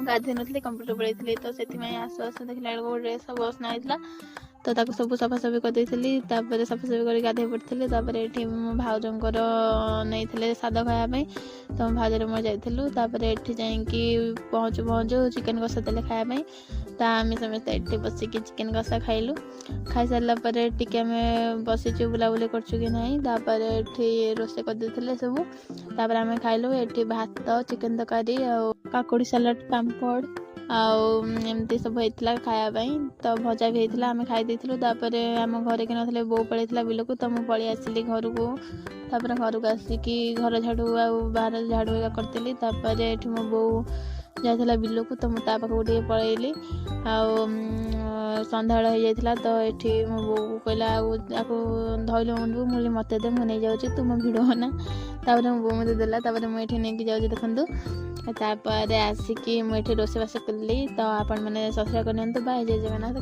गाधे नी computer पढ़ी तो से आसु आसु देखला ड्रेस सब बस ना तो ताको सब सफासफी करदेली सफासफी कर गाधे पड़ी ये मो भाउजंकर नहीं सादा खायापी तो मो भाउजर मोर जाइलु ये पहुँचू पहुँचू चिकेन कषा देले खायापी तो आम समस्त ये बसिकी चिकेन कषा खाइलु खाई सारापर टे आम बसीचु बुलाबुली करछु कि नहीं ये रोसे करदे सब आम खाइलु ये भात चिकेन तरकारी काकुड़ी सलाड पाम्पड़ आमती सब होता खायापाई तो भजा भी होता आम खाई आम घर के ना बो पलैला बिलक तो मुझे पलि आसली घर को घर को आसिकी घर झाड़ू बाहर झाड़ू करी मो बो जाता बिलक तो मुझे पाखक पलैली संध्या हो जाता तो ये मो बो कहला धैल मुंडू मुझे मत दे मुझे जाऊँ तुम भिड़ होना मो बो मत देला मुझे नहीं जाऊँ देखूँ तापर आसिकी मुझे रोषेबास कली तो आपण मैंने सब्सक्राइब करनी बाय जय जगन्नाथ।